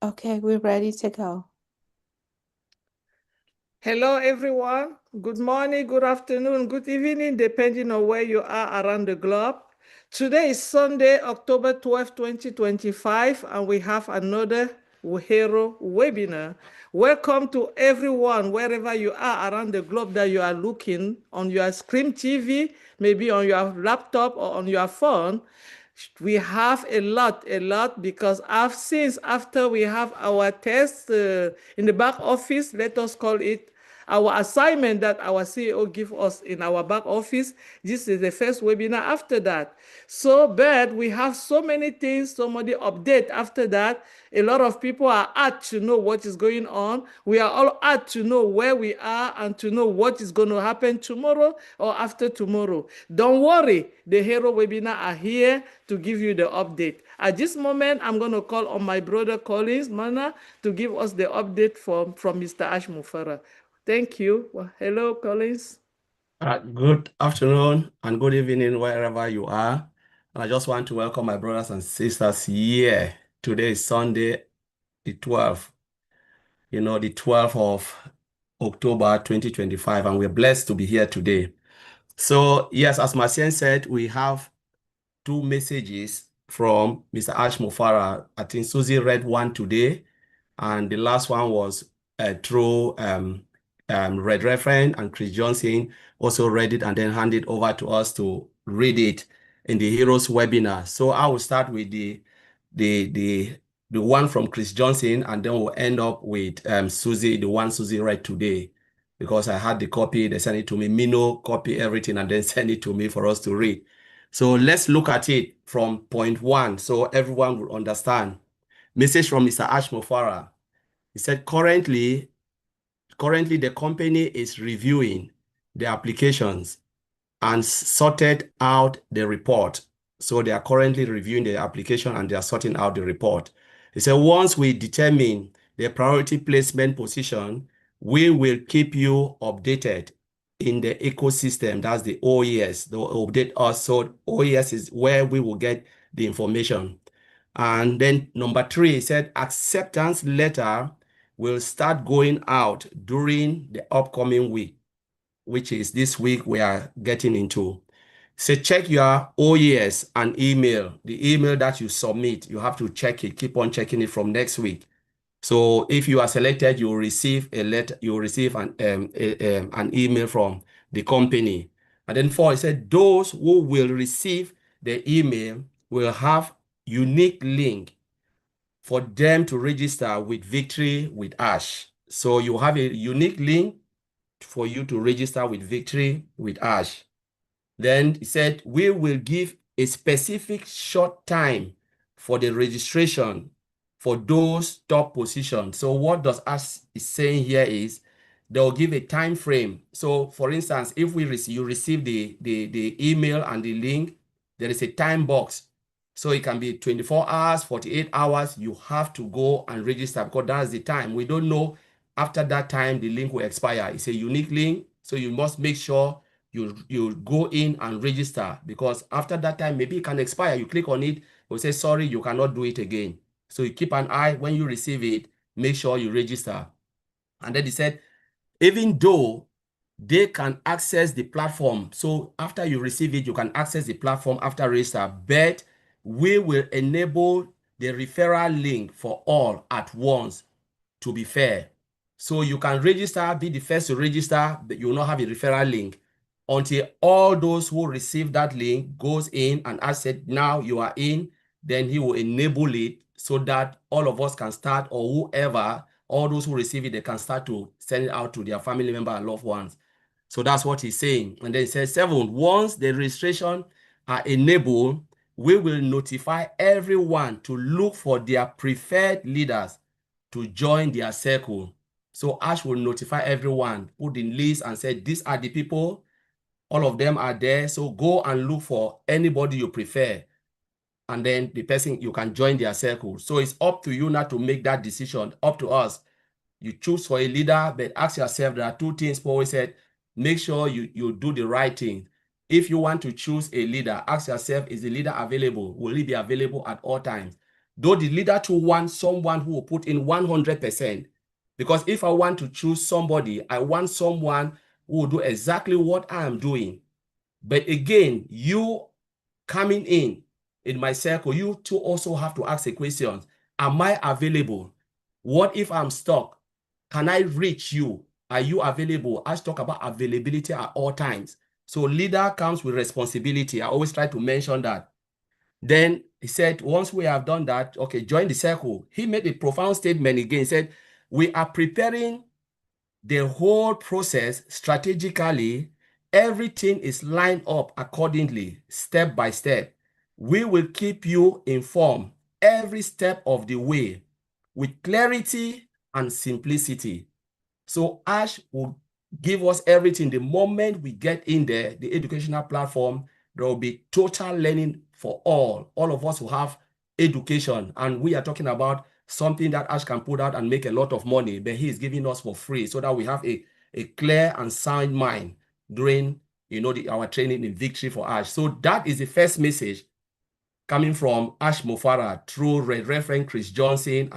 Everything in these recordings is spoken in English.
Okay, we're ready to go. Hello, everyone. Good morning, good afternoon, good evening, depending on where you are around the globe. Today is Sunday, October 12th, 2025, and we have another Hereo webinar. Welcome to everyone, wherever you are around the globe that you are looking on your screen TV, maybe on your laptop or on your phone. We have a lot, because since after we have our test in the back office, let us call it our assignment that our CEO give us in our back office. This is the first webinar after that. So bad, we have so many things, so many update after that. A lot of people are out to know what is going on. We are all out to know where we are and to know what is going to happen tomorrow or after tomorrow. Don't worry, the Hereo webinar are here to give you the update. At this moment, I'm going to call on my brother Collins Mana to give us the update from Mr. Ash Mufara. Thank you. Well, hello, Collins. Good afternoon and good evening wherever you are. And I just want to welcome my brothers and sisters here. Today is Sunday, the 12th, the 12th of October 2025, and we're blessed to be here today. So, yes, as Marcien said, we have two messages from Mr. Ash Mufara. I think Susie read one today, and the last one was through Redfern, and Chris Johnson also read it and then handed over to us to read it in the Heroes webinar. So I will start with the one from Chris Johnson, and then we'll end up with Susie, the one Susie read today, because I had the copy. They sent it to me. Mino copy everything and then send it to me for us to read. So let's look at it from point one so everyone will understand. Message from Mr. Ash Mufara. He said, currently the company is reviewing the applications and sorted out the report. So they are currently reviewing the application and they are sorting out the report. He said, once we determine the priority placement position, we will keep you updated in the ecosystem. That's the OES. They'll update us. So OES is where we will get the information. And then number 3, he said, acceptance letter will start going out during the upcoming week, which is this week we are getting into. So check your OES and email. The email that you submit, you have to check it, keep on checking it from next week. So if you are selected, you will receive a letter, you will receive an email from the company. And then 4, it said those who will receive the email will have unique link for them to register with VictoryWithAsh. So you have a unique link for you to register with VictoryWithAsh. Then he said, we will give a specific short time for the registration for those top positions. So what does Ash is saying here is they'll give a time frame. So for instance, if you receive the email and the link, there is a time box. So it can be 24 hours, 48 hours. You have to go and register because that's the time. We don't know after that time the link will expire. It's a unique link. So you must make sure you go in and register, because after that time, maybe it can expire. You click on it, it will say, sorry, you cannot do it again. So you keep an eye when you receive it, make sure you register. And then he said, even though they can access the platform, so after you receive it, you can access the platform after register, but we will enable the referral link for all at once to be fair. So you can register, be the first to register, but you will not have a referral link until all those who receive that link goes in, and I said, now you are in, then he will enable it so that all of us can start, or whoever, all those who receive it, they can start to send it out to their family member and loved ones. So that's what he's saying. And then he says 7, once the registration are enabled, we will notify everyone to look for their preferred leaders to join their circle. So Ash will notify everyone, put in list and say, these are the people, all of them are there. So go and look for anybody you prefer. And then the person, you can join their circle. So it's up to you not to make that decision, up to us. You choose for a leader, but ask yourself, there are 2 things Paul said, make sure you do the right thing. If you want to choose a leader, ask yourself, is the leader available? Will he be available at all times? Though the leader too wants someone who will put in 100%. Because if I want to choose somebody, I want someone who will do exactly what I am doing. But again, you coming in my circle, you too also have to ask a question. Am I available? What if I'm stuck? Can I reach you? Are you available? I talk about availability at all times. So leader comes with responsibility. I always try to mention that. Then he said, once we have done that, okay, join the circle. He made a profound statement again. He said, we are preparing the whole process strategically. Everything is lined up accordingly, step by step. We will keep you informed every step of the way with clarity and simplicity. So Ash will give us everything. The moment we get in there, the educational platform, there will be total learning for all. All of us will have education. And we are talking about something that Ash can put out and make a lot of money, but he is giving us for free so that we have a clear and sound mind during our training in Victory for Ash. So that is the first message coming from Ash Mufara through Redfern, Chris Johnson,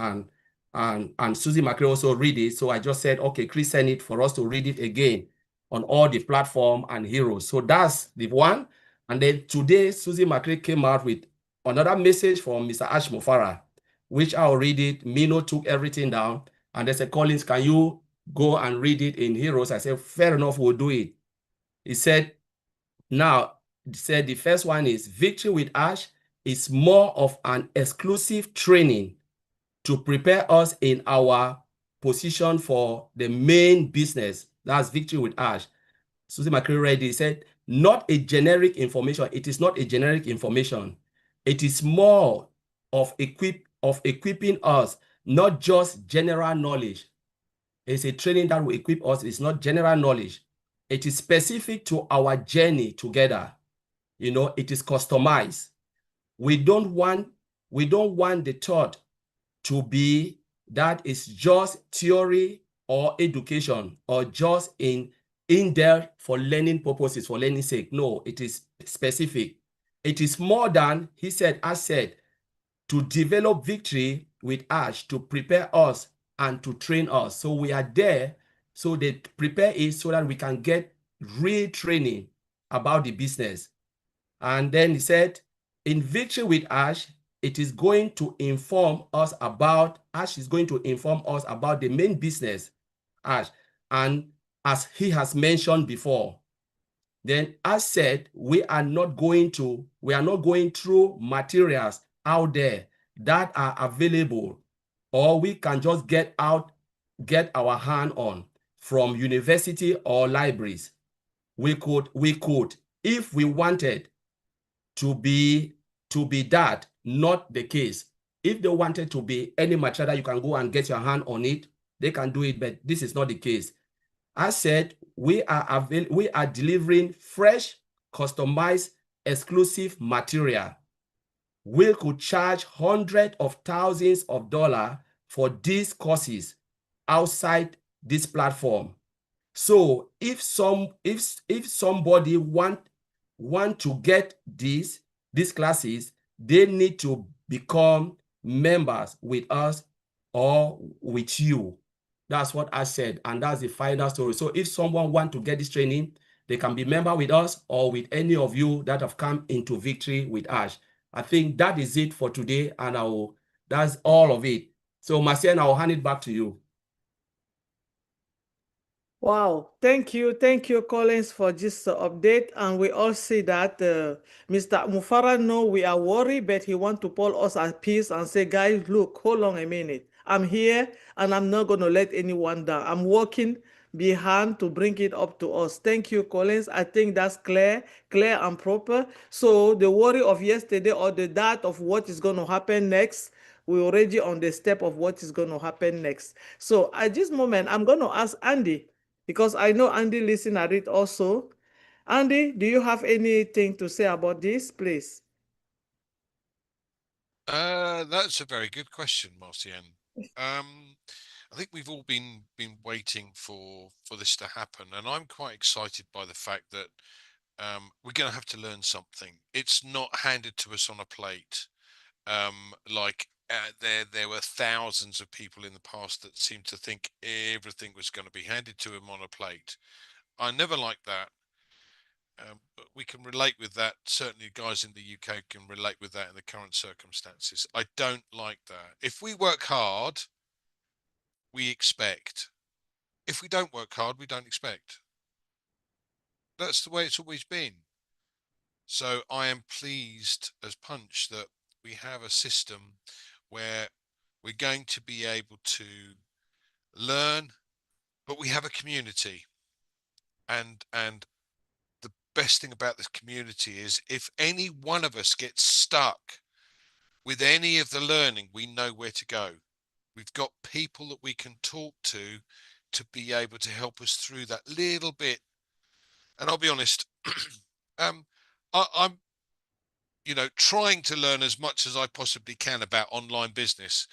and Susie McCray also read it. So I just said, okay, Chris send it for us to read it again on all the platform and heroes. So that's the one. And then today, Susie McCray came out with another message from Mr. Ash Mufara, which I'll read it. Mino took everything down. And they said, Collins, can you go and read it in heroes? I said, fair enough, we'll do it. He said, the first one is Victory with Ash is more of an exclusive training to prepare us in our position for the main business. That's Victory with Ash. Susie McCray read it, said, not a generic information. It is not a generic information. It is more of equipping us, not just general knowledge. It's a training that will equip us. It's not general knowledge. It is specific to our journey together. It is customized. We don't want the thought to be that is just theory or education or just in there for learning purposes, for learning sake. No, it is specific. It is more than, Ash said, to develop Victory with Ash, to prepare us and to train us. So we are there. So they prepare it so that we can get real training about the business. And then he said, in Victory with Ash, it is going to inform us about, Ash is going to inform us about the main business, Ash. And as he has mentioned before, then Ash said, we are not going through materials out there that are available, or we can just get our hand on from university or libraries. We could, if we wanted to be that, not the case. If they wanted to be any material that you can go and get your hand on it, they can do it, but this is not the case. I said, we are delivering fresh, customized, exclusive material. We could charge hundreds of thousands of dollars for these courses outside this platform. So if somebody want to get these classes, they need to become members with us or with you. That's what I said, and that's the final story. So if someone want to get this training, they can be member with us or with any of you that have come into Victory with Ash. I think that is it for today, and that's all of it. So Marcian, I'll hand it back to you. Wow, thank you, Collins, for this update. And we all see that Mr. Mufara know we are worried, but he want to pull us at peace and say, guys, look, hold on a minute. I'm here, and I'm not going to let anyone down. I'm working behind to bring it up to us. Thank you, Collins. I think that's clear and proper. So the worry of yesterday or the doubt of what is going to happen next, we're already on the step of what is going to happen next. So at this moment, I'm going to ask Andy, because I know Andy listen at it also. Andy, do you have anything to say about this, please? That's a very good question, Marcian. I think we've all been waiting for this to happen, and I'm quite excited by the fact that we're going to have to learn something. It's not handed to us on a plate, like there were thousands of people in the past that seemed to think everything was going to be handed to them on a plate. I never liked that. But we can relate with that. Certainly guys in the UK can relate with that in the current circumstances. I don't like that. If we work hard, we expect. If we don't work hard, we don't expect. That's the way it's always been. So I am pleased as punch that we have a system where we're going to be able to learn, but we have a community. And the best thing about this community is if any one of us gets stuck with any of the learning, we know where to go. We've got people that we can talk to be able to help us through that little bit. And I'll be honest, I'm trying to learn as much as I possibly can about online business.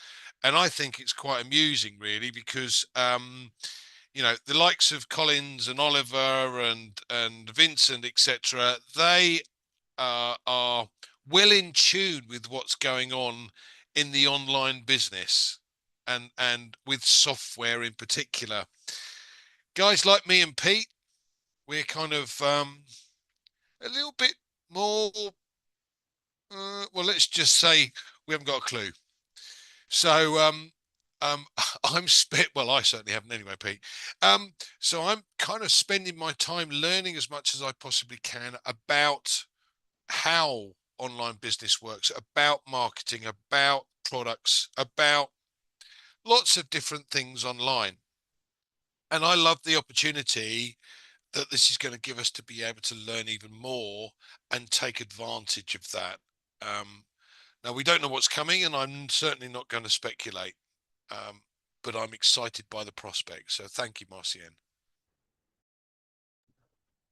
And I think it's quite amusing, really, because the likes of Collins and Oliver and Vincent, etc., they are well in tune with what's going on in the online business and with software in particular. Guys like me and Pete, we're kind of a little bit more, well, let's just say we haven't got a clue. So I certainly haven't anyway, Pete. So I'm kind of spending my time learning as much as I possibly can about how online business works, about marketing, about products, about lots of different things online. And I love the opportunity that this is going to give us to be able to learn even more and take advantage of that. Now, we don't know what's coming, and I'm certainly not going to speculate, but I'm excited by the prospect. So thank you, Marcienne.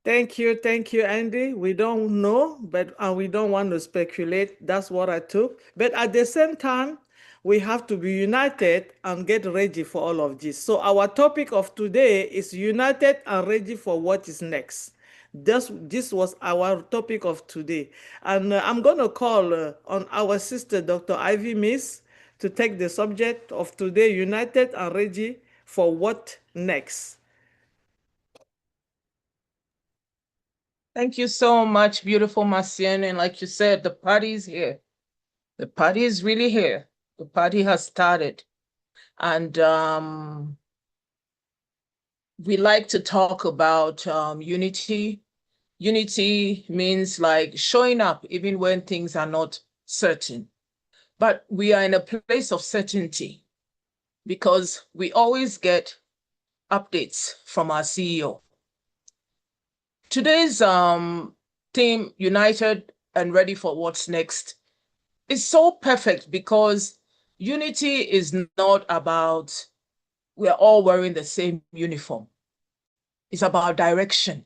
Thank you, Andy. We don't know, but we don't want to speculate. That's what I took. But at the same time, we have to be united and get ready for all of this. So our topic of today is united and ready for what is next. This was our topic of today. And I'm going to call on our sister, Dr. Ivy Miss, to take the subject of today, united and ready for what next. Thank you so much, beautiful Marcienne. And like you said, the party is here. The party is really here. The party has started. And we like to talk about unity. Unity means like showing up even when things are not certain. But we are in a place of certainty because we always get updates from our CEO. Today's theme, United and Ready for What's Next, is so perfect because unity is not about we're all wearing the same uniform. It's about direction.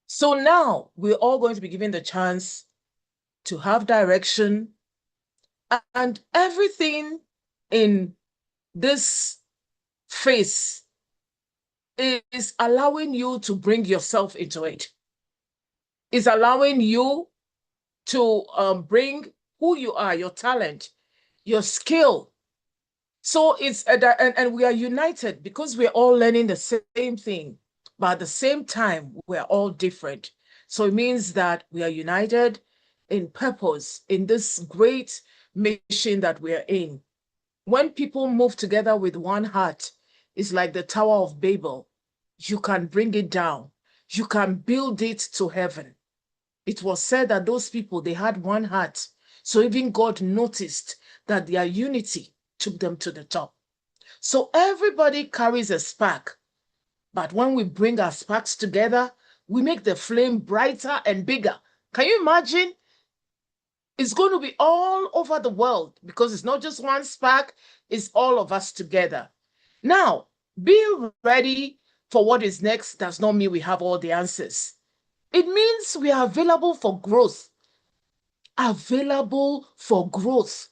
So now we're all going to be given the chance to have direction, and everything in this phase is allowing you to bring yourself into it. It's allowing you to bring who you are, your talent, your skill. So it's and we are united because we're all learning the same thing, but at the same time, we're all different. So it means that we are united in purpose in this great mission that we're in. When people move together with one heart, it's like the Tower of Babel. You can bring it down. You can build it to heaven. It was said that those people, they had one heart. So even God noticed that their unity took them to the top. So everybody carries a spark. But when we bring our sparks together, we make the flame brighter and bigger. Can you imagine? It's going to be all over the world because it's not just one spark, it's all of us together. Now, being ready for what is next does not mean we have all the answers. It means we are available for growth. Available for growth.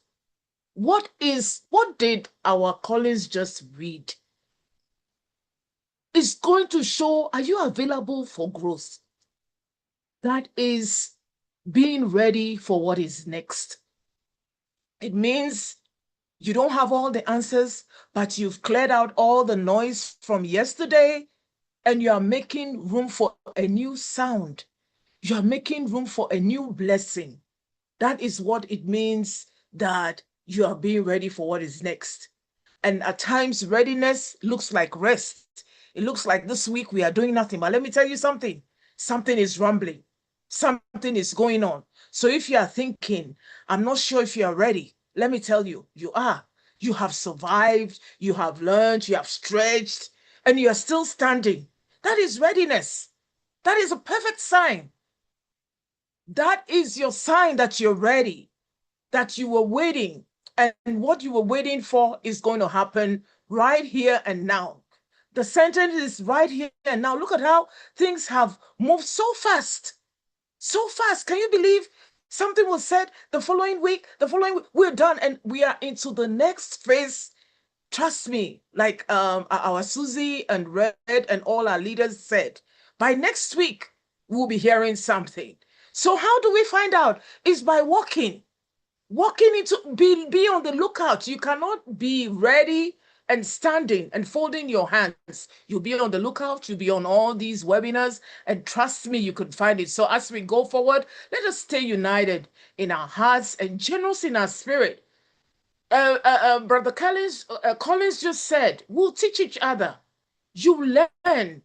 What did our Collins just read? It's going to show, are you available for growth? That is being ready for what is next. It means you don't have all the answers, but you've cleared out all the noise from yesterday and you are making room for a new sound. You are making room for a new blessing. That is what it means that you are being ready for what is next. And at times, readiness looks like rest. It looks like this week we are doing nothing. But let me tell you something. Something is rumbling. Something is going on. So if you are thinking, I'm not sure if you are ready, let me tell you, you are. You have survived, you have learned, you have stretched, and you are still standing. That is readiness. That is a perfect sign. That is your sign that you're ready, that you were waiting, and what you were waiting for is going to happen right here and now. The sentence is right here and now. Look at how things have moved so fast. So fast. Can you believe something was said the following week? The following week, we're done and we are into the next phase. Trust me, like our Susie and Red and all our leaders said, by next week, we'll be hearing something. So how do we find out? It's by walking into be on the lookout. You cannot be ready and standing and folding your hands. You'll be on the lookout. You'll be on all these webinars, and trust me, you could find it. So as we go forward, let us stay united in our hearts and generous in our spirit. Brother Collins just said, we'll teach each other. You learn.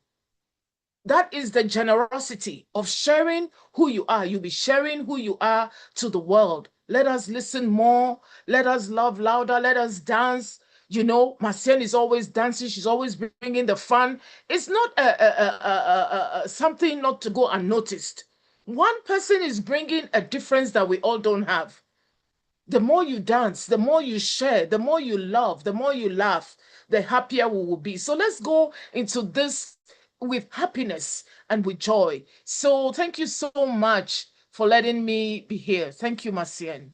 That is the generosity of sharing who you are. You'll be sharing who you are to the world. Let us listen more. Let us love louder. Let us dance. You know, Marcienne is always dancing. She's always bringing the fun. It's not something not to go unnoticed. One person is bringing a difference that we all don't have. The more you dance, the more you share, the more you love, the more you laugh, the happier we will be. So let's go into this with happiness and with joy. So thank you so much for letting me be here. Thank you, Marcienne.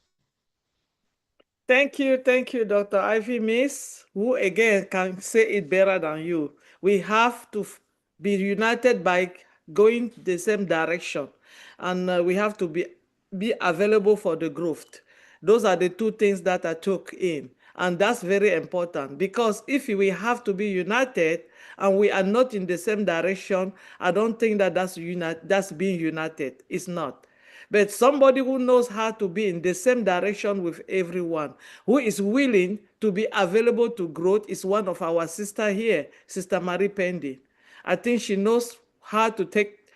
Thank you, Dr. Ivy Miss, who again can say it better than you. We have to be united by going the same direction, and we have to be available for the growth. Those are the two things that I took in, and that's very important, because if we have to be united and we are not in the same direction, I don't think that that's being united. It's not. But somebody who knows how to be in the same direction with everyone, who is willing to be available to growth, is one of our sister here, Sister Marie Pendy. I think she knows how to take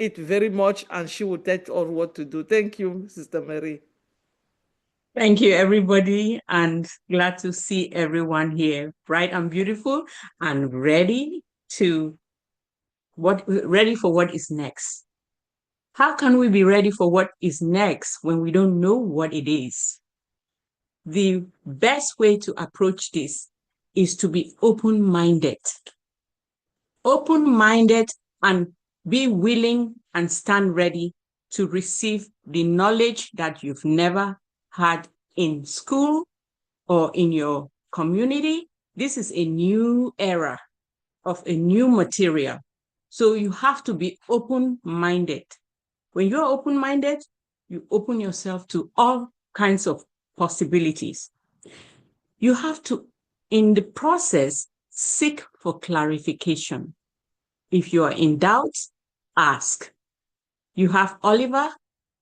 it very much, and she will tell us what to do. Thank you, Sister Marie. Thank you, everybody, and glad to see everyone here, bright and beautiful, and ready for what is next. How can we be ready for what is next when we don't know what it is? The best way to approach this is to be open-minded. Open-minded and be willing and stand ready to receive the knowledge that you've never had in school or in your community. This is a new era of a new material. So you have to be open-minded. When you're open-minded, you open yourself to all kinds of possibilities. You have to, in the process, seek for clarification. If you are in doubt, ask. You have Oliver,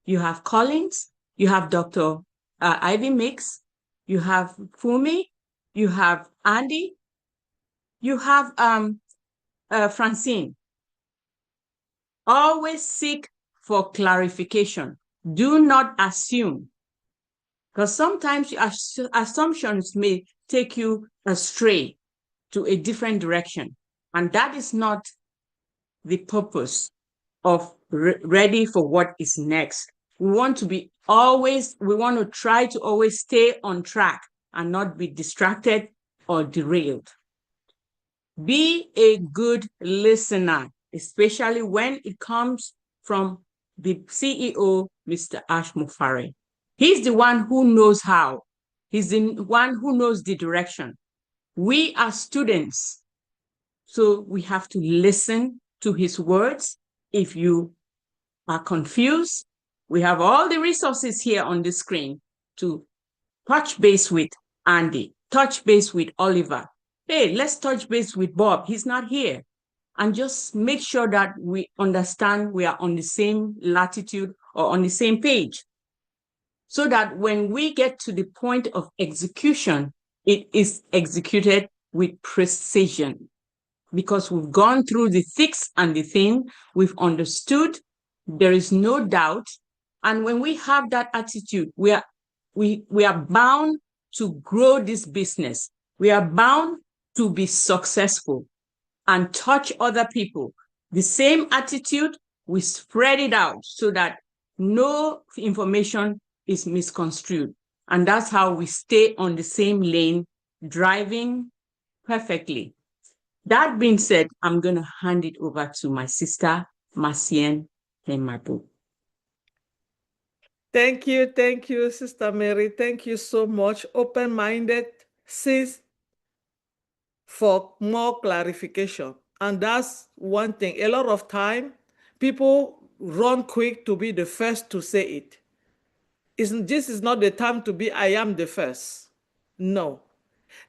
you have Collins, you have Dr. Ivy Mix, you have Fumi, you have Andy, you have Francine. Always seek for clarification. Do not assume, because sometimes assumptions may take you astray to a different direction, and that is not the purpose of ready for what is next. We want to try to always stay on track and not be distracted or derailed. Be a good listener, especially when it comes from the CEO, Mr. Ash Mufara. He's the one who knows how. He's the one who knows the direction. We are students, so we have to listen to his words. If you are confused, we have all the resources here on the screen to touch base with Andy, touch base with Oliver. Hey, let's touch base with Bob. He's not here. And just make sure that we understand we are on the same latitude or on the same page, so that when we get to the point of execution, it is executed with precision, because we've gone through the thicks and the thin, we've understood, there is no doubt. And when we have that attitude, we are bound to grow this business. We are bound to be successful and touch other people. The same attitude, we spread it out so that no information is misconstrued. And that's how we stay on the same lane, driving perfectly. That being said, I'm going to hand it over to my sister, Marcienne Hemabu. Thank you, Sister Mary. Thank you so much. Open-minded, sis, for more clarification. And that's one thing. A lot of time, people run quick to be the first to say it. This is not the time to be, I am the first. No.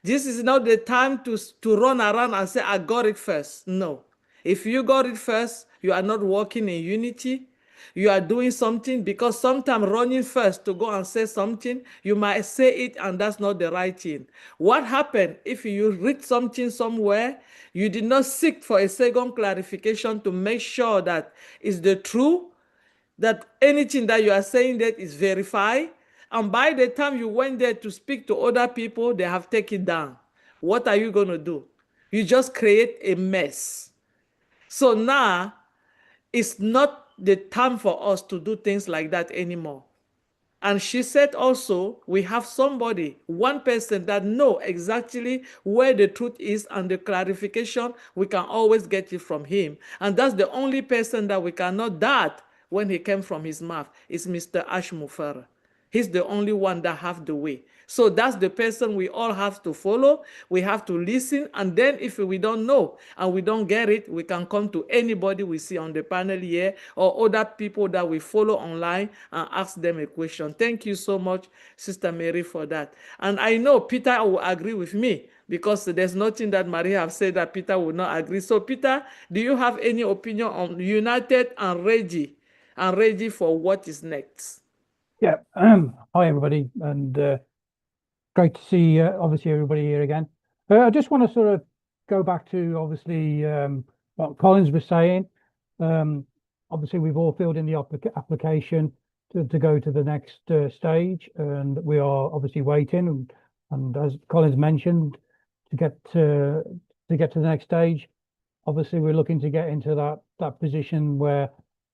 This is not the time to run around and say, I got it first. No. If you got it first, you are not working in unity. You are doing something, because sometimes running first to go and say something, you might say it and that's not the right thing. What happened if you read something somewhere, you did not seek for a second clarification to make sure that it's the truth, that anything that you are saying that is verified, and by the time you went there to speak to other people, they have taken it down. What are you going to do? You just create a mess. So now, it's not the time for us to do things like that anymore. And she said also, we have somebody, one person that know exactly where the truth is, and the clarification, we can always get it from him. And that's the only person that we cannot doubt when he came from his mouth, is Mr. Ash Mufara. He's the only one that have the way. So that's the person we all have to follow. We have to listen. And then if we don't know and we don't get it, we can come to anybody we see on the panel here or other people that we follow online and ask them a question. Thank you so much, Sister Mary, for that. And I know Peter will agree with me, because there's nothing that Maria have said that Peter will not agree. So Peter, do you have any opinion on united and ready for what is next? Yeah. Hi, everybody, and great to see obviously everybody here again. I just want to sort of go back to obviously what Collins was saying. Obviously, we've all filled in the application to go to the next stage, and we are obviously waiting. And as Collins mentioned, to get to the next stage, obviously we're looking to get into that position where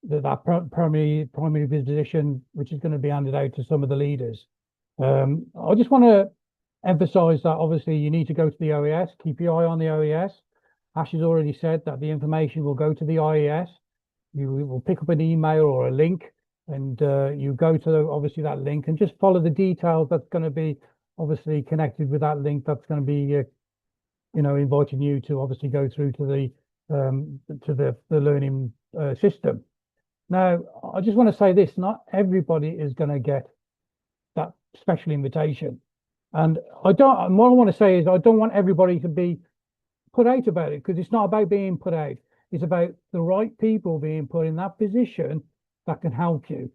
that primary position, which is going to be handed out to some of the leaders. I just want to emphasize that obviously you need to go to the OES, keep your eye on the OES. Ash has already said that the information will go to the IES. You will pick up an email or a link, and you go to obviously that link and just follow the details that's going to be obviously connected with that link. That's going to be inviting you to obviously go through to the learning system. Now, I just want to say this: not everybody is going to get that special invitation, and what I want to say is I don't want everybody to be put out about it, because it's not about being put out. It's about the right people being put in that position that can help you.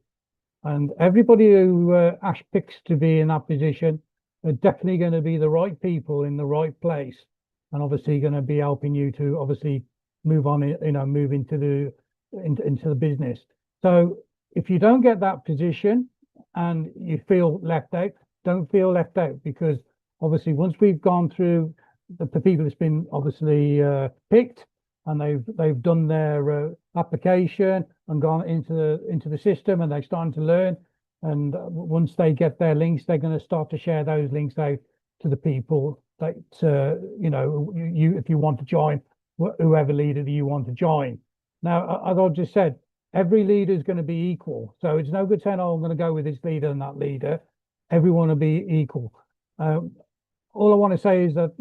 And everybody who Ash picks to be in that position are definitely going to be the right people in the right place, and obviously going to be helping you to obviously move on, move into the business. So if you don't get that position and you feel left out, don't feel left out, because obviously once we've gone through the people that's been obviously picked, and they've done their application and gone into the system, and they're starting to learn, and once they get their links, they're going to start to share those links out to the people that you if you want to join, whoever leader that you want to join. Now, as I just said, every leader is going to be equal, so it's no good saying, oh, I'm going to go with this leader and that leader. Everyone will be equal. All I want to say is that,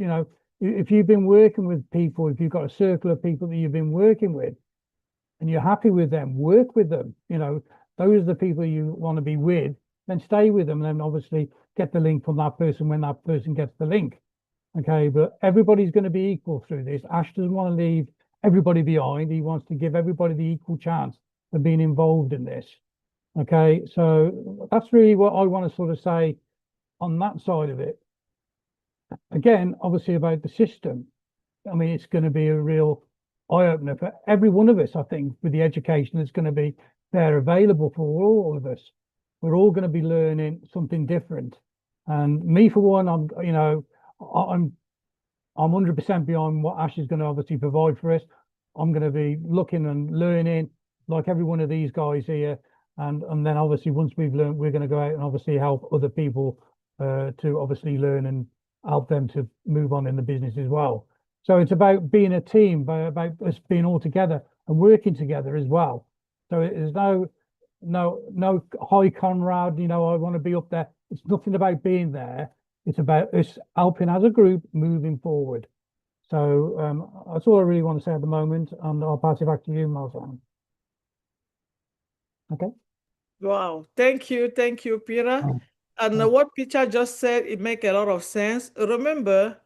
if you've been working with people, if you've got a circle of people that you've been working with and you're happy with them, work with them. Those are the people you want to be with, then stay with them, and then obviously get the link from that person when that person gets the link. Okay, but everybody's going to be equal through this. Ash doesn't want to leave everybody behind. He wants to give everybody the equal chance of being involved in this. Okay, so that's really what I want to sort of say on that side of it. Again, obviously about the system. I mean, it's going to be a real eye-opener for every one of us, I think, with the education that's going to be there available for all of us. We're all going to be learning something different. And me, for one, I'm 100% behind what Ash is going to obviously provide for us. I'm going to be looking and learning like every one of these guys here. And then obviously once we've learned, we're going to go out and obviously help other people to obviously learn and help them to move on in the business as well. So it's about being a team, about us being all together and working together as well. So there's no high Conrad, I want to be up there. It's nothing about being there. It's about us helping as a group moving forward. So that's all I really want to say at the moment, and I'll pass it back to you, Marcel. Okay. Wow, thank you, Peter. And what Peter just said, it makes a lot of sense. Remember,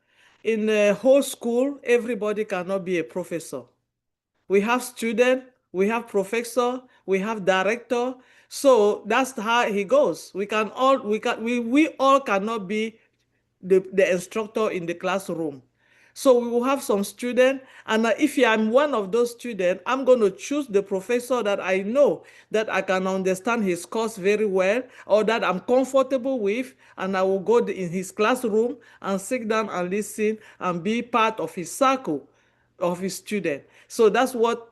in the whole school, everybody cannot be a professor. We have student, we have professor, we have director. So that's how he goes. We all cannot be the instructor in the classroom. So we will have some student, and if I'm one of those students, I'm going to choose the professor that I know that I can understand his course very well, or that I'm comfortable with, and I will go in his classroom and sit down and listen and be part of his circle of his student. So that's what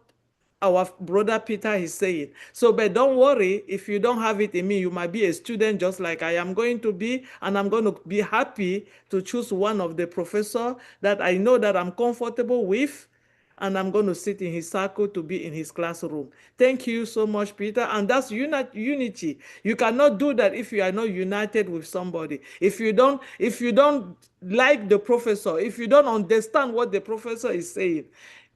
our brother Peter is saying. So, but don't worry, if you don't have it in me, you might be a student just like I am going to be, and I'm going to be happy to choose one of the professor that I know that I'm comfortable with, and I'm going to sit in his circle to be in his classroom. Thank you so much, Peter. And that's unity. You cannot do that if you are not united with somebody. If you don't like the professor, if you don't understand what the professor is saying,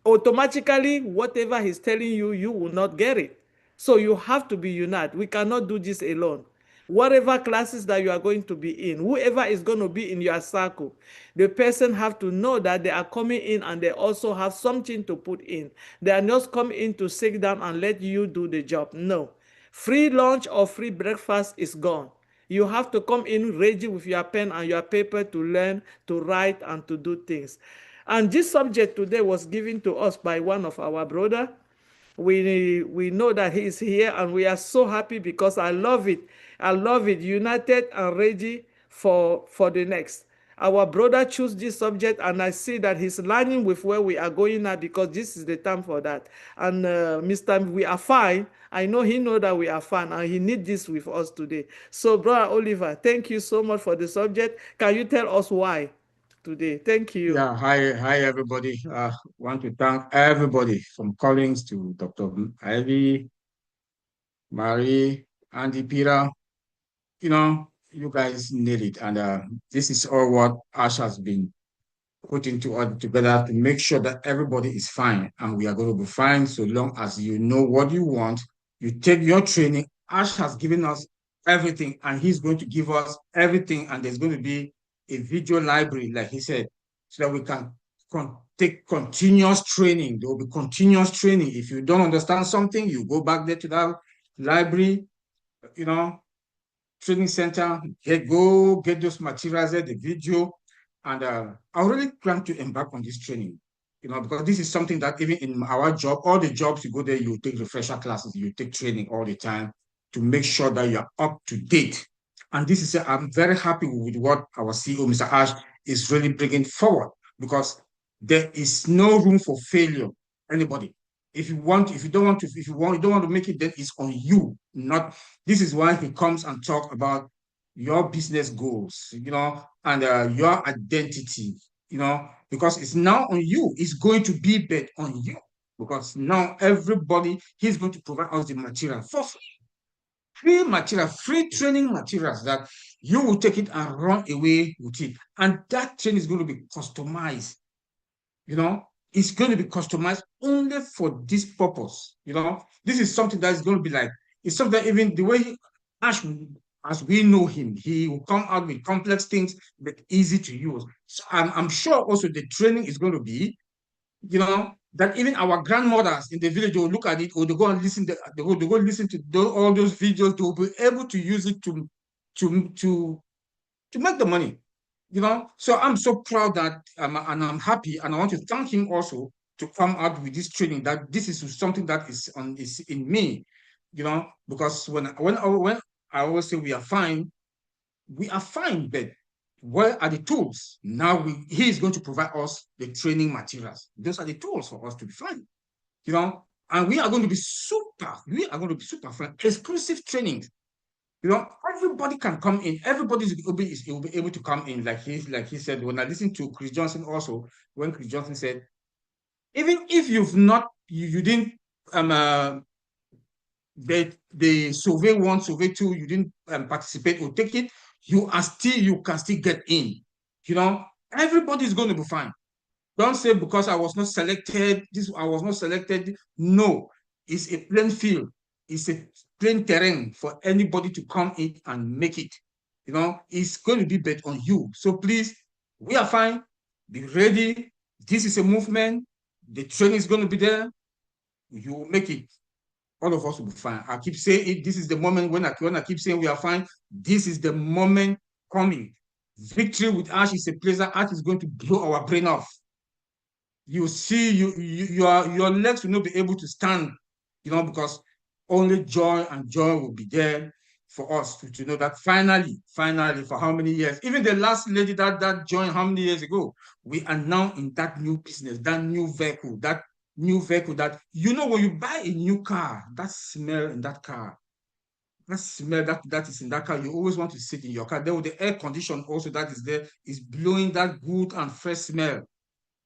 automatically, whatever he's telling you, you will not get it. So you have to be united. We cannot do this alone. Whatever classes that you are going to be in, whoever is going to be in your circle, the person have to know that they are coming in and they also have something to put in. They are not coming in to sit down and let you do the job. No. Free lunch or free breakfast is gone. You have to come in ready with your pen and your paper to learn, to write, and to do things. And this subject today was given to us by one of our brother. We know that he is here, and we are so happy because I love it. I love it, united and ready for the next. Our brother chose this subject, and I see that he's learning with where we are going now, because this is the time for that. And Mr. We are fine. I know he knows that we are fine, and he needs this with us today. So, Brother Oliver, thank you so much for the subject. Can you tell us why today? Thank you. Yeah, hi everybody. Want to thank everybody from Collins to Dr. Ivy, Marie, Andy, Peter. You guys need it, and this is all what Ash has been putting together to make sure that everybody is fine, and we are going to be fine so long as you know what you want. You take your training. Ash has given us everything, and he's going to give us everything, and there's going to be a video library, like he said, so that we can take continuous training. There will be continuous training. If you don't understand something, you go back there to that library, training center, go get those materials there, the video. And I really plan to embark on this training, because this is something that even in our job, all the jobs you go there, you take refresher classes, you take training all the time to make sure that you're up to date. And this is, I'm very happy with what our CEO, Mr. Ash, is really bringing forward, because there is no room for failure, anybody. If you don't want to make it, then it's on you. This is why he comes and talk about your business goals, and your identity, because it's now on you. It's going to be bet on you, because now he's going to provide us the material for free material, free training materials that you will take it and run away with it. And that training is going to be customized, it's going to be customized only for this purpose. This is something that is going to be like, it's something that even the way Ash as we know him. He will come out with complex things, but easy to use. So I'm sure also the training is going to be, that even our grandmothers in the village will look at it, or they go and listen. They go listen to all those videos. They will be able to use it to make the money. So I'm so proud that, and I'm happy, and I want to thank him also to come out with this training. That this is something that is in me, because when I always say we are fine, but where are the tools? Now he is going to provide us the training materials. Those are the tools for us to be fine, and we are going to be super fine. Exclusive trainings. Everybody can come in. Everybody will be able to come in. Like he said, when I listened to Chris Johnson also, when Chris Johnson said, even if you didn't the survey 1, survey 2, you didn't participate or take it, you can still get in. Everybody is going to be fine. Don't say because I was not selected, I was not selected. No, it's a plain field. It's a plain terrain for anybody to come in and make it. It's going to be bet on you. So please, we are fine. Be ready. This is a movement. The training is going to be there. You will make it. All of us will be fine. I keep saying it. This is the moment when I keep saying we are fine. This is the moment coming. Victory with Ash is a place that Ash is going to blow our brain off. You see, your legs will not be able to stand, because only joy will be there for us to know that finally, for how many years, even the last lady that joined how many years ago, we are now in that new business, that new vehicle that, when you buy a new car, that smell in that car, that smell that is in that car, you always want to sit in your car. Then with the air condition also that is there, is blowing that good and fresh smell.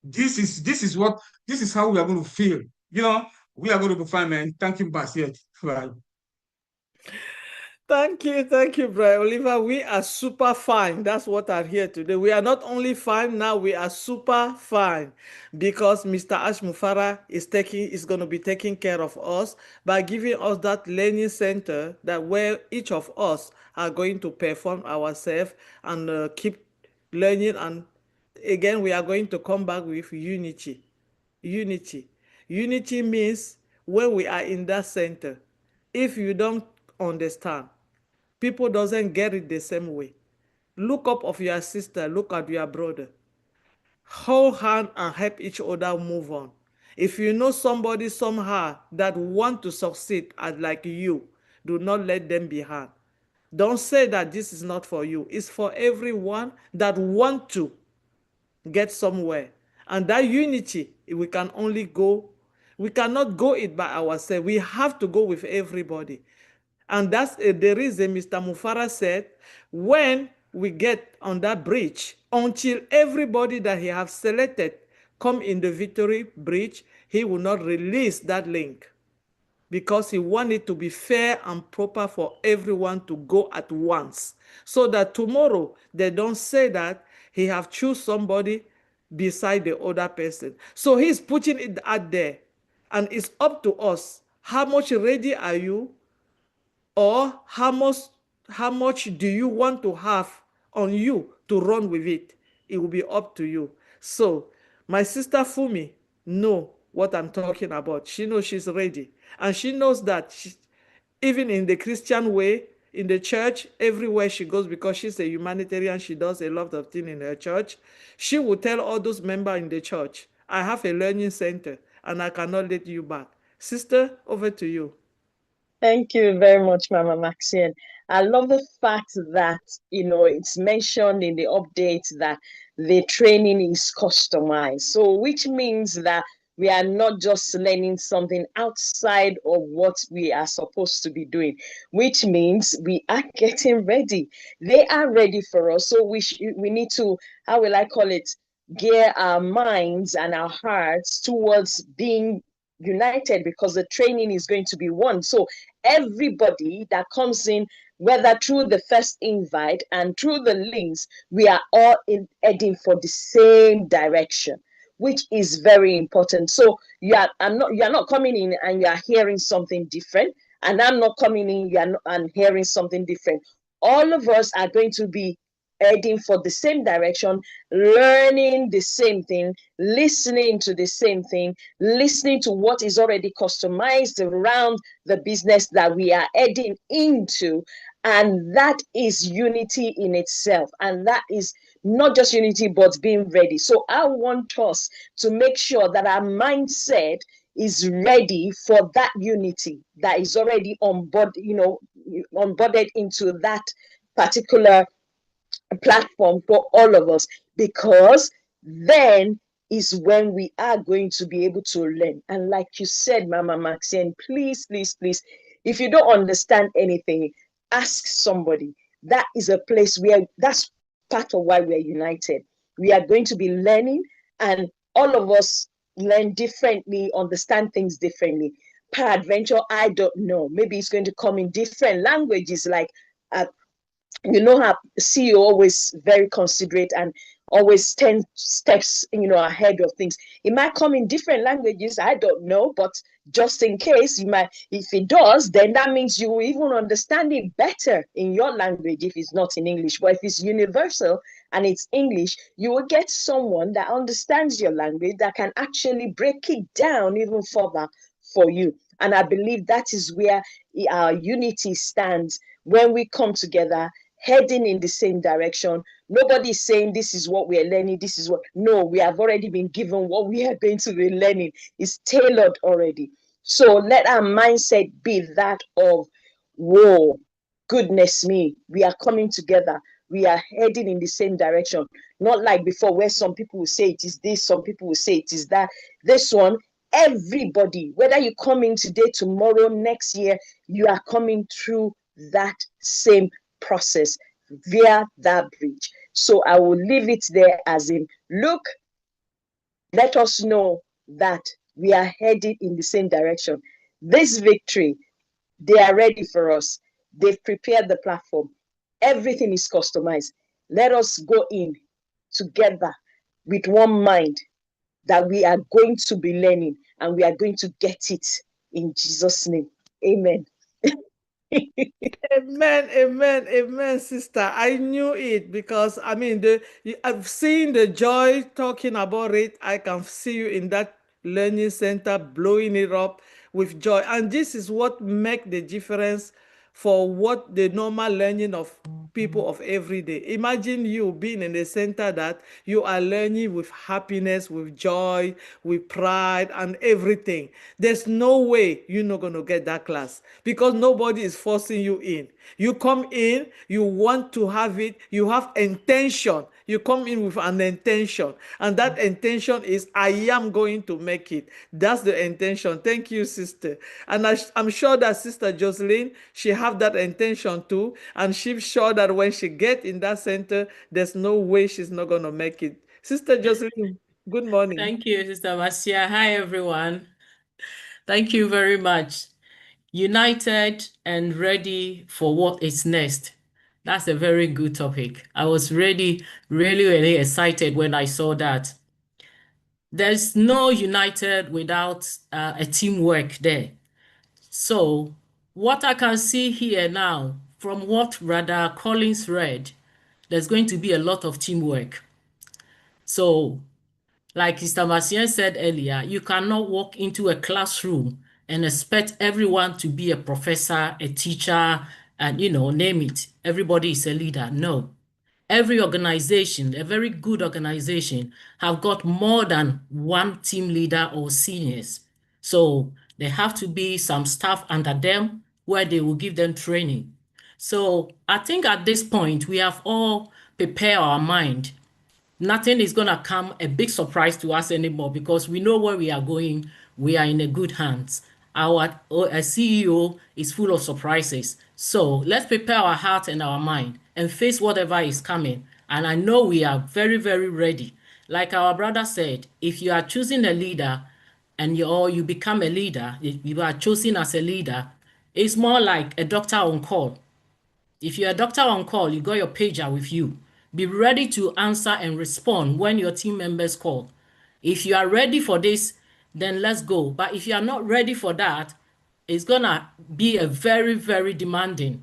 This is how we are going to feel. We are going to be fine, man. Thank you, Basiet. Bye. Thank you, Brian Oliver. We are super fine. That's what I'm here today. We are not only fine now, we are super fine because Mr. Ash Mufara is going to be taking care of us by giving us that learning center that where each of us are going to perform ourselves and keep learning. And again, we are going to come back with unity. Unity means when we are in that center, if you don't understand, people doesn't get it the same way. Look up of your sister, look at your brother. Hold hand and help each other move on. If you know somebody somehow that want to succeed as like you, do not let them behind. Don't say that this is not for you. It's for everyone that want to get somewhere. And that unity, we cannot go it by ourselves. We have to go with everybody. And that's the reason Mr. Mufara said, when we get on that bridge, until everybody that he have selected come in the victory bridge, he will not release that link because he want it to be fair and proper for everyone to go at once, so that tomorrow they don't say that he have choose somebody beside the other person. So he's putting it out there, and it's up to us. How much ready are you? Or how much do you want to have on you to run with it? It will be up to you. So my sister Fumi know what I'm talking about. She knows she's ready. And she knows that even in the Christian way, in the church, everywhere she goes, because she's a humanitarian, she does a lot of things in her church. She will tell all those members in the church, I have a learning center and I cannot let you back. Sister, over to you. Thank you very much, Mama Maxine. I love the fact that, it's mentioned in the update that the training is customized. So, which means that we are not just learning something outside of what we are supposed to be doing, which means we are getting ready. They are ready for us. So we need to, how will I call it, gear our minds and our hearts towards being united, because the training is going to be one. So everybody that comes in, whether through the first invite and through the links, we are all heading for the same direction, which is very important. So you are not coming in and you are hearing something different, and I'm not coming in and hearing something different. all of us are going to be heading for the same direction, learning the same thing, listening to the same thing, listening to what is already customized around the business that we are heading into. And that is unity in itself. And that is not just unity, but being ready. So I want us to make sure that our mindset is ready for that unity that is already on board, onboarded into that particular platform for all of us, because then is when we are going to be able to learn. And like you said, Mama Maxine, please, please, please, if you don't understand anything, ask somebody. That is a place where that's part of why we're united. We are going to be learning, and all of us learn differently, understand things differently. Peradventure, I don't know. Maybe it's going to come in different languages, like how CEO always very considerate and always 10 steps, ahead of things. It might come in different languages, I don't know, but just in case, if it does, then that means you will even understand it better in your language if it's not in English. But if it's universal and it's English, you will get someone that understands your language that can actually break it down even further for you. And I believe that is where our unity stands when we come together, heading in the same direction. Nobody is saying this is what we're learning, this is what. No, we have already been given what we are going to be learning. It's tailored already. So let our mindset be that of, whoa, goodness me, we are coming together. We are heading in the same direction. Not like before, where some people will say it is this, some people will say it is that. This one, everybody, whether you come in today, tomorrow, next year, you are coming through that same process via that bridge. So I will leave it there as in, look, let us know that we are headed in the same direction. This victory, they are ready for us. They've prepared the platform. Everything is customized. Let us go in together with one mind that we are going to be learning, and we are going to get it in Jesus' name. Amen. Amen, amen, amen, sister. I knew it because I've seen the joy talking about it. I can see you in that learning center blowing it up with joy. And this is what makes the difference for what the normal learning of people of every day. Imagine you being in a center that you are learning with happiness, with joy, with pride and everything. There's no way you're not going to get that class because nobody is forcing you in. You come in, you want to have it, you have intention. You come in with an intention, and that intention is, I am going to make it. That's the intention. Thank you, sister. And I'm sure that Sister Jocelyn, she have that intention too, and she's sure that when she get in that center, there's no way she's not going to make it. Sister Jocelyn, good morning. Thank you, Sister Marcia. Hi, everyone. Thank you very much. United and ready for what is next. That's a very good topic. I was really, really, really excited when I saw that. There's no united without a teamwork there. So what I can see here now, from what Brother Collins read, there's going to be a lot of teamwork. So like Mr. Marcien said earlier, you cannot walk into a classroom and expect everyone to be a professor, a teacher, and name it. Everybody is a leader. No. Every organization, a very good organization, have got more than one team leader or seniors. So there have to be some staff under them where they will give them training. So I think at this point, we have all prepared our mind. Nothing is going to come a big surprise to us anymore because we know where we are going. We are in a good hands. Our CEO is full of surprises. So let's prepare our heart and our mind and face whatever is coming. And I know we are very, very ready. Like our brother said, if you are choosing a leader and you become a leader, you are chosen as a leader, it's more like a doctor on call. If you're a doctor on call, you got your pager with you. Be ready to answer and respond when your team members call. If you are ready for this, then let's go. But if you are not ready for that, it's going to be a very, very demanding,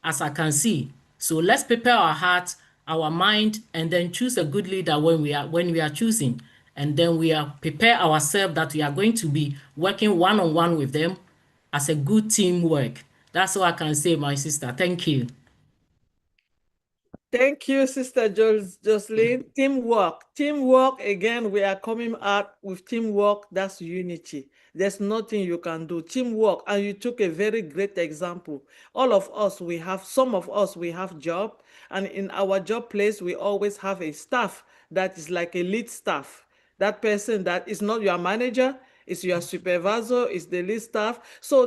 as I can see. So let's prepare our hearts, our mind, and then choose a good leader when we are choosing. And then we are prepare ourselves that we are going to be working one-on-one with them as a good teamwork. That's all I can say, my sister. Thank you. Thank you, Sister Jocelyn. Teamwork. Teamwork, again, we are coming out with teamwork. That's unity. There's nothing you can do. Teamwork. And you took a very great example. All of us, some of us, we have job. And in our job place, we always have a staff that is like a lead staff. That person that is not your manager, is your supervisor, is the lead staff. So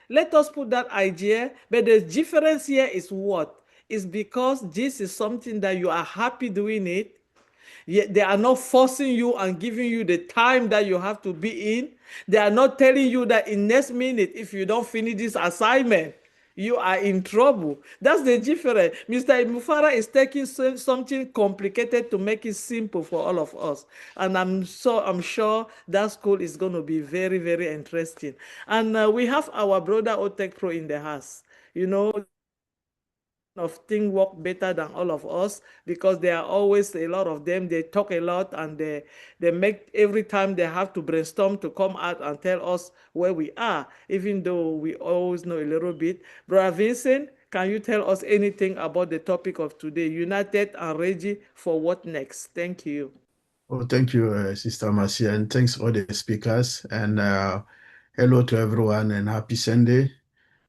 let us put that idea. But the difference here is what? Is because this is something that you are happy doing it. Yet they are not forcing you and giving you the time that you have to be in. They are not telling you that in next minute, if you don't finish this assignment, you are in trouble. That's the difference. Mr. Mufara is taking something complicated to make it simple for all of us. And I'm sure that school is going to be very, very interesting. And we have our brother Otek Pro in the house. You know, of teamwork better than all of us, because there are always a lot of them. They talk a lot, and they make every time they have to brainstorm to come out and tell us where we are, even though we always know a little bit. Brother Vincent, can you tell us anything about the topic of today, united and ready for what next? Thank you. Oh, thank you, Sister Marcia, and thanks all the speakers. And hello to everyone, and happy Sunday.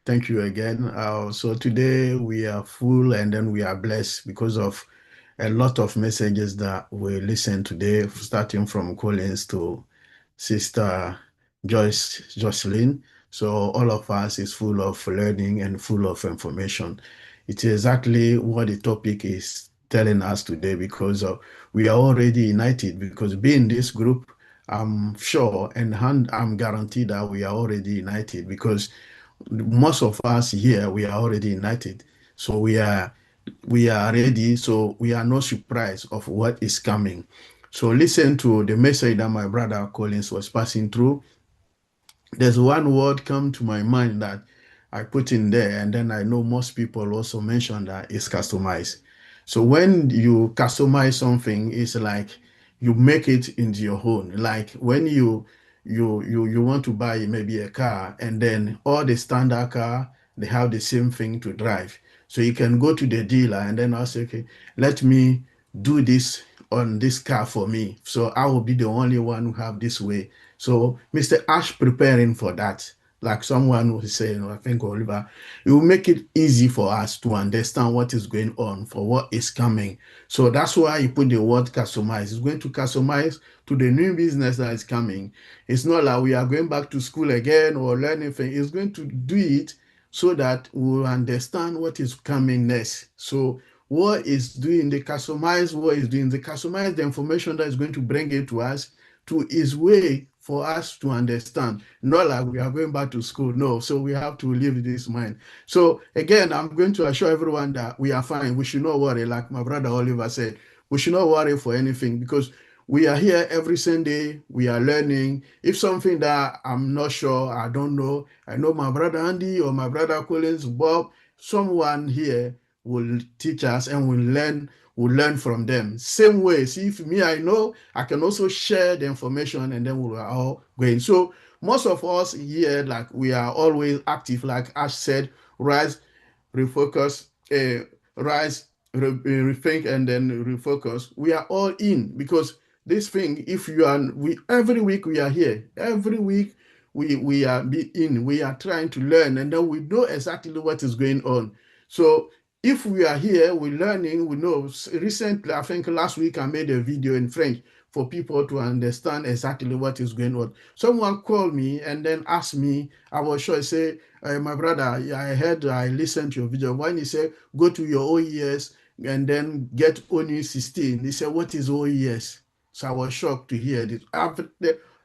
Thank you again. So today we are full, and then we are blessed because of a lot of messages that we listened today, starting from Collins to Sister Jocelyn. So all of us is full of learning and full of information. It's exactly what the topic is telling us today, because we are already united. Because being this group, I'm sure and I'm guaranteed that we are already united, because most of us here, we are already united. So we are ready. So we are not surprised of what is coming. So listen to the message that my brother Collins was passing through. There's one word come to my mind that I put in there, and then I know most people also mention that is customize. So when you customize something, it's like you make it into your own. Like when you want to buy maybe a car, and then all the standard car, they have the same thing to drive. So you can go to the dealer and then I'll say, okay, let me do this on this car for me. So I will be the only one who have this way. So Mr. Ash preparing for that, like someone was saying, I think Oliver, it will make it easy for us to understand what is going on, for what is coming. So that's why you put the word customize. It's going to customize to the new business that is coming. It's not like we are going back to school again or learning anything. It's going to do it so that we'll understand what is coming next. So what is doing the customize, the information that is going to bring it to us to his way for us to understand. Not like we are going back to school. No, so we have to leave this mind. So again, I'm going to assure everyone that we are fine. We should not worry, like my brother Oliver said, we should not worry for anything, because we are here every Sunday. We are learning. If something that I'm not sure, I don't know, I know my brother Andy or my brother Collins, Bob, someone here will teach us, and we'll learn from them. Same way, see, if me, I know, I can also share the information, and then we are all going. So most of us here, like, we are always active, like Ash said, rise, refocus, rise, rethink, and then refocus. We are all in, because this thing, if you are, every week we are here, every week we are we are trying to learn, and then we know exactly what is going on. So if we are here, we're learning, we know. Recently, I think last week, I made a video in French for people to understand exactly what is going on. Someone called me and then asked me, I was sure, I say, my brother, I listened to your video. When he said, go to your OES and then get ONU 16, he said, what is OES? So I was shocked to hear this. After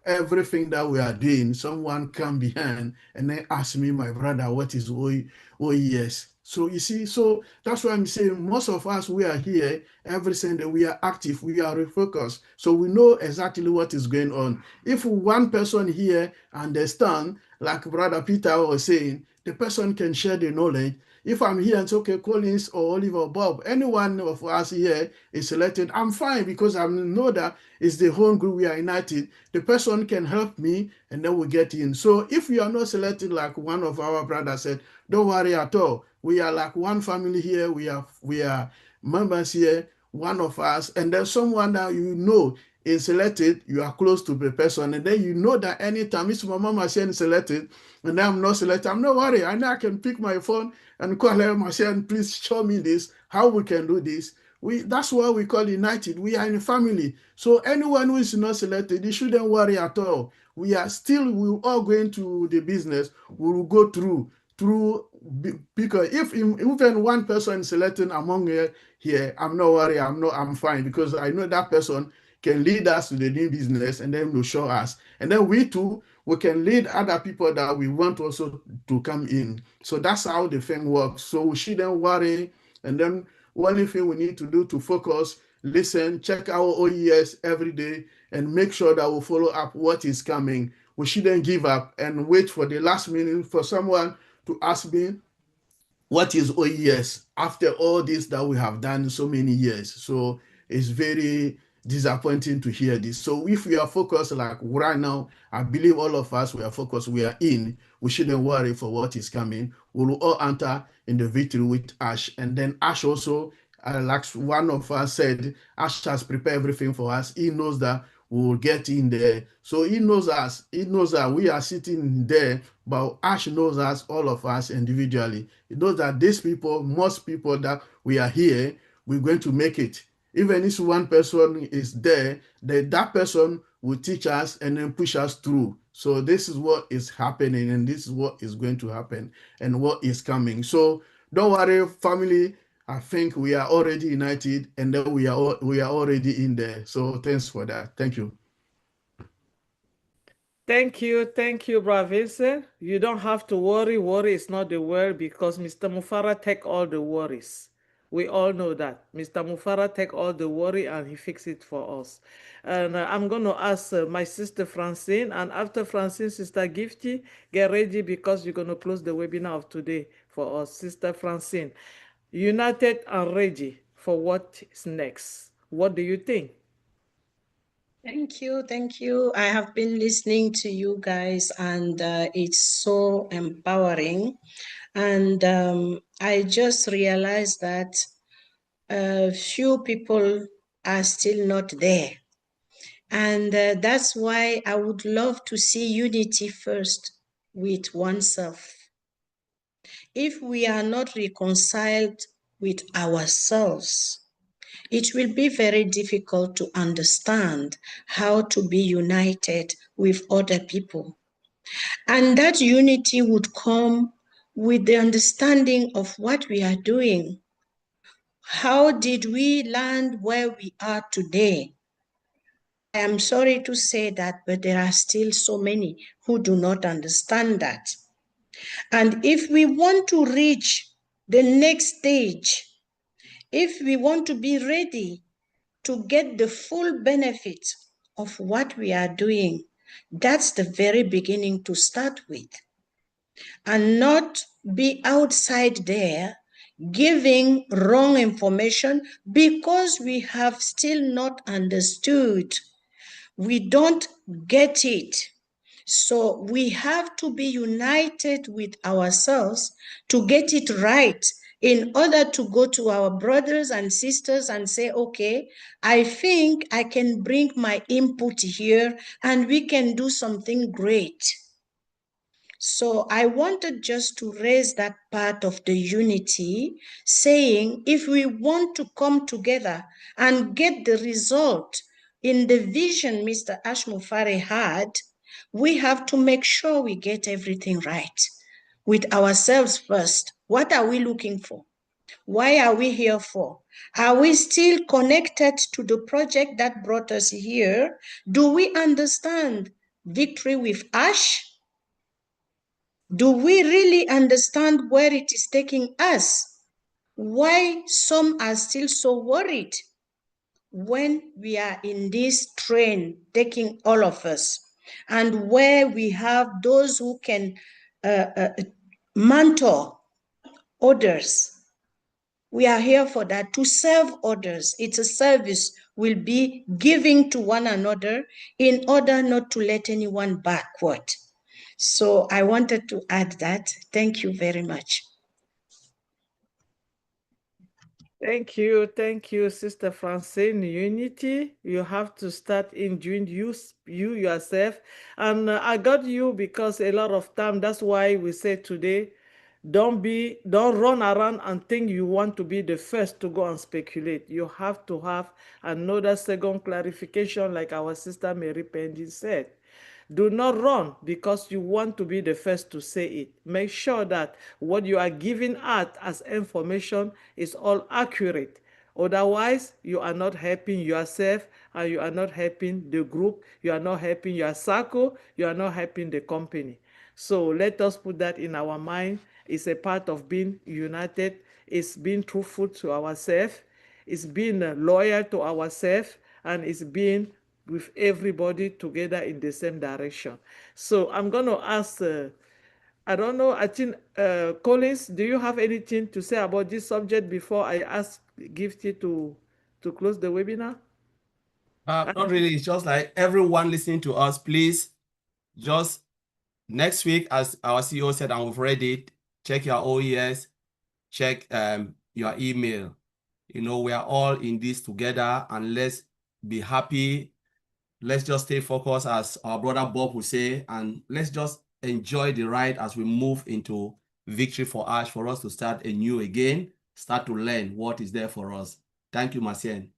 everything that we are doing, someone come behind and then ask me, my brother, what is OES? So you see, so that's why I'm saying most of us, we are here every Sunday, we are active, we are refocused. So we know exactly what is going on. If one person here understand, like Brother Peter was saying, the person can share the knowledge, If I'm here and say, okay, Collins or Oliver, Bob, any one of us here is selected, I'm fine because I know that it's the whole group, we are united. The person can help me and then we get in. So if you are not selected, like one of our brothers said, don't worry at all. We are like one family here. We are members here, one of us, and then someone that you know is selected, you are close to the person, and then you know that anytime if my mama is selected and I'm not selected, I'm not worried. I know I can pick my phone and call her, Marcian, please show me this, how we can do this. That's why we call united. We are in a family. So anyone who is not selected, you shouldn't worry at all. We're all going to the business. We will go through, because if even one person is selected among here, I'm not worried. I'm fine because I know that person can lead us to the new business and then will show us. And then we too, we can lead other people that we want also to come in. So that's how the thing works. So we shouldn't worry. And then one thing we need to do to focus, listen, check our OES every day and make sure that we follow up what is coming. We shouldn't give up and wait for the last minute for someone to ask me, what is OES after all this that we have done so many years? So it's very disappointing to hear this. So if we are focused like right now, I believe all of us, we are focused, we are in, we shouldn't worry for what is coming. We will all enter in the victory with Ash. And then Ash also, like one of us said, Ash has prepared everything for us. He knows that we will get in there. So he knows us. He knows that we are sitting there, but Ash knows us, all of us individually. He knows that these people, most people that we are here, we're going to make it. Even if one person is there, that person will teach us and then push us through. So this is what is happening, and this is what is going to happen and what is coming. So don't worry, family. I think we are already united, and then we are already in there. So thanks for that. Thank you. Thank you, Brother Vincent. You don't have to worry. Worry is not the word because Mr. Mufara take all the worries. We all know that. Mr. Mufara take all the worry and he fix it for us. And I'm going to ask my sister Francine, and after Francine, Sister Gifty, get ready because you're going to close the webinar of today for us. Sister Francine, united and ready for what is next. What do you think? Thank you. Thank you. I have been listening to you guys, and it's so empowering. And I just realized that few people are still not there. And that's why I would love to see unity first with oneself. If we are not reconciled with ourselves, it will be very difficult to understand how to be united with other people. And that unity would come with the understanding of what we are doing. How did we land where we are today? I am sorry to say that, but there are still so many who do not understand that. And if we want to reach the next stage, if we want to be ready to get the full benefit of what we are doing, that's the very beginning to start with. And not be outside there giving wrong information because we have still not understood. We don't get it. So we have to be united with ourselves to get it right in order to go to our brothers and sisters and say, okay, I think I can bring my input here and we can do something great. So I wanted just to raise that part of the unity, saying if we want to come together and get the result in the vision Mr. Ash Mufara had, we have to make sure we get everything right with ourselves first. What are we looking for? Why are we here for? Are we still connected to the project that brought us here? Do we understand Victory with Ash? Do we really understand where it is taking us? Why some are still so worried when we are in this train taking all of us, and where we have those who can mentor others. We are here for that, to serve others. It's a service we'll be giving to one another in order not to let anyone backward. So I wanted to add that. Thank you very much. Thank you, Sister Francine. Unity, you have to start in doing you yourself. And I got you because a lot of time, that's why we say today, don't run around and think you want to be the first to go and speculate. You have to have another second clarification, like our sister Mary Pendin said. Do not run because you want to be the first to say it. Make sure that what you are giving out as information is all accurate. Otherwise, you are not helping yourself and you are not helping the group. You are not helping your circle. You are not helping the company. So let us put that in our mind. It's a part of being united. It's being truthful to ourselves. It's being loyal to ourselves. And it's being with everybody together in the same direction. So I'm going to ask, I don't know, I think, Collins, do you have anything to say about this subject before I ask Gifty to close the webinar? Not really. It's just like everyone listening to us, please, just next week, as our CEO said, and we've read it, check your OES, check your email. You know, we are all in this together, and let's be happy. Let's just stay focused, as our brother Bob would say, and let's just enjoy the ride as we move into Victory for Ash, for us to start anew again, start to learn what is there for us. Thank you, Macien.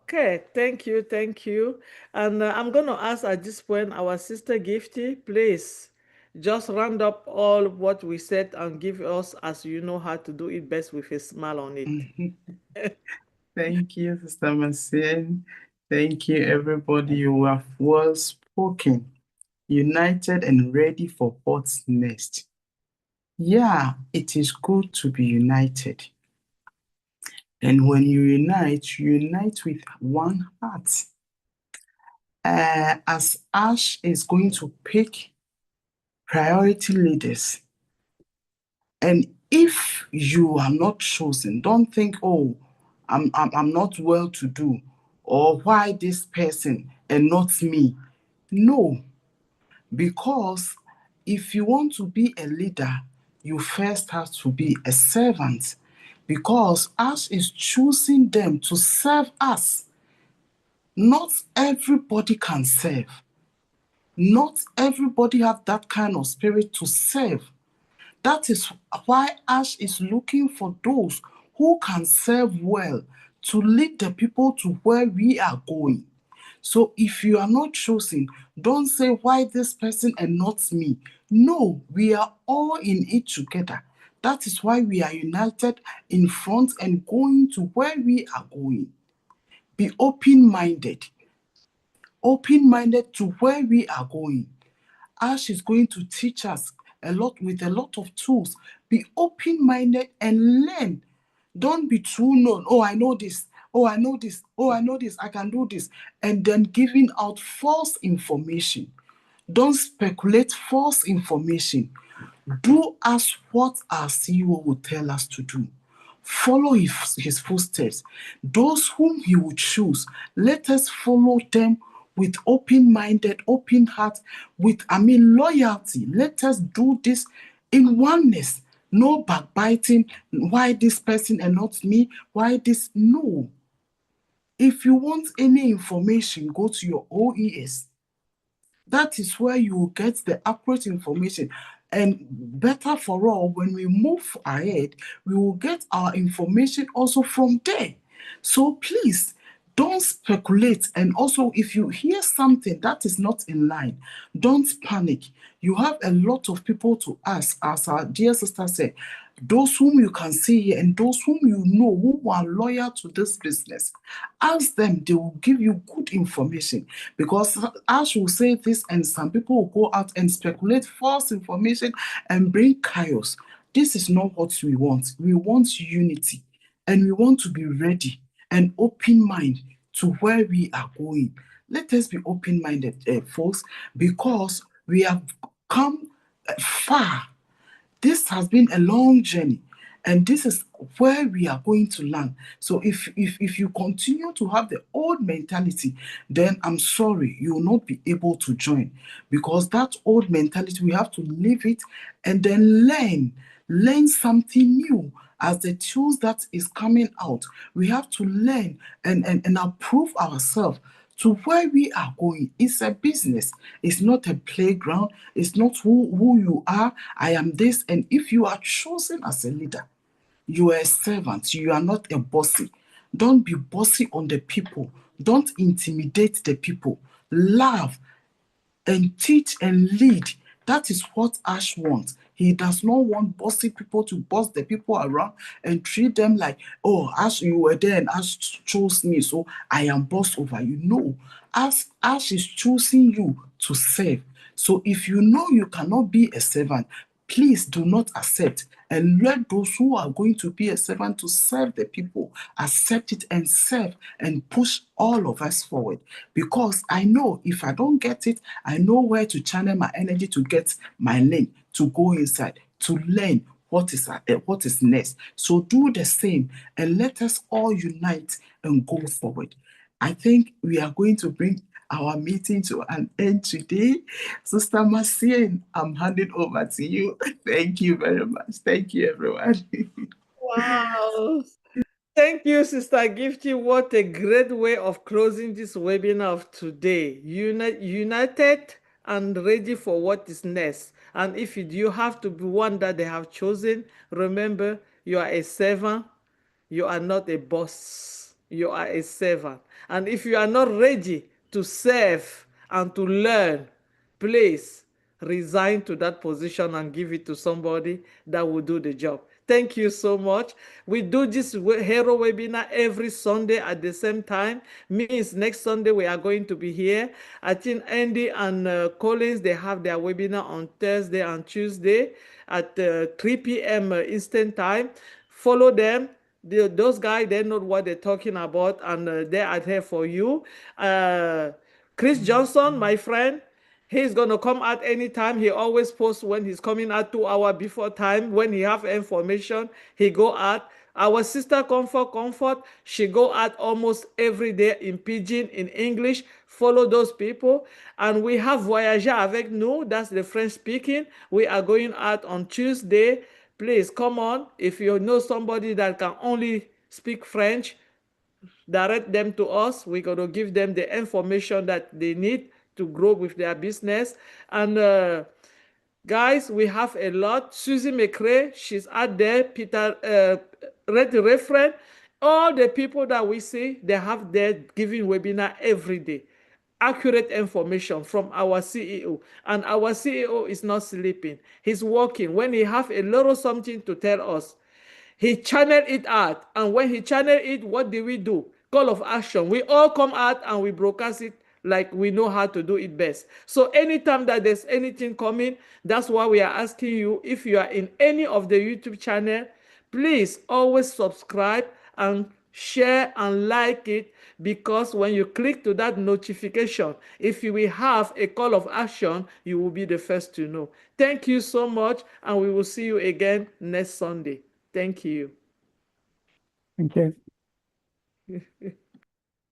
Okay, thank you. And I'm going to ask at this point our sister Gifty, please just round up all what we said and give us, as you know how to do it best, with a smile on it. Thank you, Sister Macien. Thank you, everybody. You have well spoken, united and ready for what's next. Yeah, it is good to be united. And when you unite with one heart. As Ash is going to pick priority leaders, and if you are not chosen, don't think, oh, I'm not well to do, or why this person and not me. No, because if you want to be a leader, you first have to be a servant, because Ash is choosing them to serve us. Not everybody can serve. Not everybody have that kind of spirit to serve. That is why Ash is looking for those who can serve well to lead the people to where we are going. So if you are not chosen, don't say why this person and not me. No, we are all in it together. That is why we are united in front and going to where we are going. Be open-minded. Open-minded to where we are going. Ash is going to teach us with a lot of tools. Be open-minded and learn. Don't be too known. Oh, I know this. Oh, I know this. Oh, I know this. I can do this. And then giving out false information. Don't speculate false information. Do as what our CEO will tell us to do. Follow his footsteps. Those whom he will choose, let us follow them with open-minded, open heart, with, loyalty. Let us do this in oneness. No backbiting. Why this person and not me? Why this? No. If you want any information, go to your OES. That is where you will get the accurate information. And better for all, when we move ahead, we will get our information also from there. So please, don't speculate. And also, if you hear something that is not in line, don't panic. You have a lot of people to ask, as our dear sister said, those whom you can see here and those whom you know who are loyal to this business. Ask them, they will give you good information. Because Ash will say this and some people will go out and speculate false information and bring chaos. This is not what we want. We want unity and we want to be ready and open-minded to where we are going. Let us be open-minded, folks, because we have come far. This has been a long journey, and this is where we are going to learn. So if you continue to have the old mentality, then I'm sorry, you will not be able to join, because that old mentality, we have to leave it and then learn something new. As the tools that is coming out, we have to learn and approve ourselves to where we are going. It's a business. It's not a playground. It's not who you are. I am this. And if you are chosen as a leader, you are a servant. You are not a bossy. Don't be bossy on the people. Don't intimidate the people. Love and teach and lead. That is what Ash wants. He does not want bossy people to boss the people around and treat them like, oh, Ash, you were there and Ash chose me, so I am boss over you. No, Ash is choosing you to serve. So if you know you cannot be a servant, please do not accept, and let those who are going to be a servant to serve the people accept it and serve and push all of us forward. Because I know if I don't get it, I know where to channel my energy to get my lane, to go inside, to learn what is next. So do the same and let us all unite and go forward. I think we are going to bring our meeting to an end today. Sister Marcian, I'm handing over to you. Thank you very much. Thank you, everyone. Wow. Thank you, Sister Gifty. What a great way of closing this webinar of today. United and ready for what is next. And if you have to be one that they have chosen, remember, you are a servant. You are not a boss. You are a servant. And if you are not ready to serve and to learn, please resign to that position and give it to somebody that will do the job. Thank you so much. We do this Hereo webinar every Sunday at the same time. Means next Sunday we are going to be here. I think Andy and Collins, they have their webinar on Thursday and Tuesday at 3 p.m. Eastern time. Follow them. Those guys, they know what they're talking about, and they are here for you. Chris Johnson, my friend, he's going to come out anytime. He always posts when he's coming out 2 hours before time. When he have information, he go out. Our sister Comfort, she go out almost every day in Pidgin, in English. Follow those people. And we have Voyager avec nous. That's the French speaking. We are going out on Tuesday. Please come on. If you know somebody that can only speak French, direct them to us. We're going to give them the information that they need to grow with their business. And guys, we have a lot. Susie McRae, she's out there. Peter Redfern, all the people that we see, they have their giving webinar every day. Accurate information from our CEO. And our CEO is not sleeping. He's working. When he have a little something to tell us, he channeled it out. And when he channeled it, what do we do? Call of action. We all come out and we broadcast it like we know how to do it best. So anytime that there's anything coming, that's why we are asking you, if you are in any of the YouTube channel, please always subscribe and share and like it, because when you click to that notification, if you will have a call of action, you will be the first to know. Thank you so much, and we will see you again next Sunday. Thank you. Thank you.